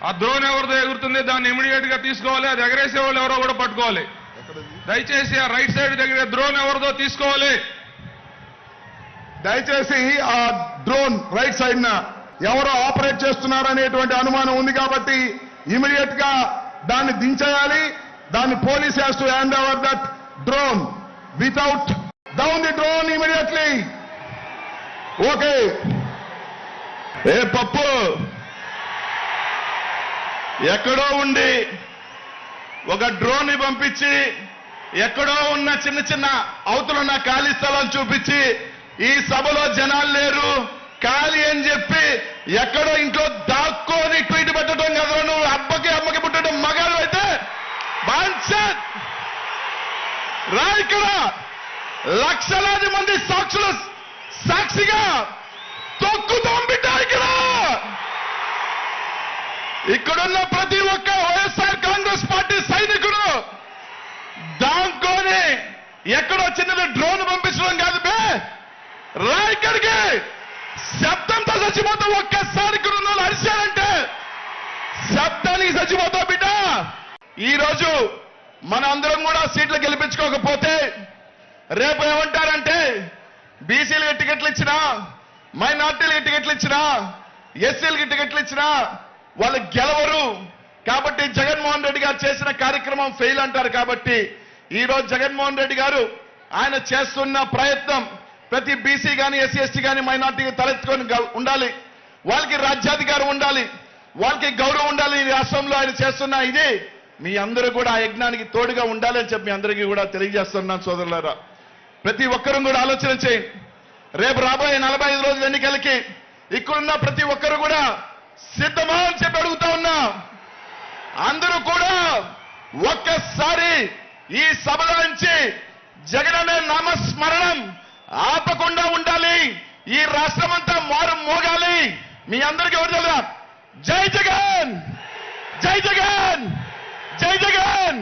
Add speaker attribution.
Speaker 1: ఆ డ్రోన్ ఎవరిదో ఎగురుతుంది, దాన్ని ఇమీడియట్ గా తీసుకోవాలి. అది ఎగరేసే వాళ్ళు ఎవరో కూడా పట్టుకోవాలి. దయచేసి ఆ రైట్ సైడ్ దగ్గర డ్రోన్ ఎవరిదో తీసుకోవాలి.
Speaker 2: దయచేసి ఆ డ్రోన్ రైట్ సైడ్ న ఎవరో ఆపరేట్ చేస్తున్నారనేటువంటి అనుమానం ఉంది కాబట్టి ఇమీడియట్ గా దాన్ని దించేయాలి. దాన్ని police has to hand over that drone without down the drone immediately. Okay.
Speaker 3: ఏ పప్పు ఎక్కడో ఉండి ఒక డ్రోన్ ని పంపించి ఎక్కడో ఉన్న చిన్న చిన్న అవతలున్న ఖాళీ స్థలాలు చూపించి ఈ సభలో జనాలు లేరు ఖాళీ అని చెప్పి ఎక్కడో ఇంట్లో దాక్కొని ట్వీట్ పెట్టడం కదా. నువ్వు అమ్మకి పుట్టడం మగాడు అయితే బాన్సత్ రా. ఇక్కడ లక్షలాది మంది సాక్షుల సాక్షిగా తొక్కుతాం బిడ్డ. ఇక్కడున్న ప్రతి ఒక్క వైఎస్ఆర్ కాంగ్రెస్ పార్టీ సైనికుడు దాంకోని ఎక్కడో చిన్నది డ్రోన్ పంపించడం కాదు బే. రా ఇక్కడికి. శబ్దంతో చచ్చిపోతాం. ఒక్కసారి ఇక్కడ ఉన్న వాళ్ళు అరిశారంటే శబ్దానికి చచ్చిపోతావు బిడ్డ. ఈ రోజు మన అందరం కూడా సీట్లు గెలిపించుకోకపోతే రేపు ఏమంటారంటే బీసీలకి టికెట్లు ఇచ్చినా, మైనార్టీలకి టికెట్లు ఇచ్చినా, ఎస్సీలకి టికెట్లు ఇచ్చినా వాళ్ళు గెలవరు కాబట్టి జగన్మోహన్ రెడ్డి గారు చేసిన కార్యక్రమం ఫెయిల్ అంటారు. కాబట్టి ఈ రోజు జగన్మోహన్ రెడ్డి గారు ఆయన చేస్తున్న ప్రయత్నం ప్రతి బీసీ కానీ ఎస్సీ ఎస్టీ కానీ మైనార్టీకి తలెత్తుకొని ఉండాలి. వాళ్ళకి రాజ్యాధికారం ఉండాలి, వాళ్ళకి గౌరవం ఉండాలి. ఈ రాష్ట్రంలో ఆయన చేస్తున్న ఇది మీ అందరూ కూడా ఆ యజ్ఞానికి తోడుగా ఉండాలని చెప్పి మీ అందరికీ కూడా తెలియజేస్తున్నాను సోదరులారా. ప్రతి ఒక్కరూ కూడా ఆలోచన చేయండి. రేపు రాబోయే 45 రోజుల ఎన్నికలకి ఇక్కడున్న ప్రతి ఒక్కరు కూడా సిద్ధమా అని చెప్పి అడుగుతా ఉన్నా. అందరూ కూడా ఒక్కసారి ఈ సభలో నుంచి జగన్ అనే నామస్మరణం ఆపకుండా ఉండాలి. ఈ రాష్ట్రం అంతా మారు మోగాలి. మీ అందరికీ ఎవరు తెలుసా? జై జగన్, జై జగన్, జై జగన్.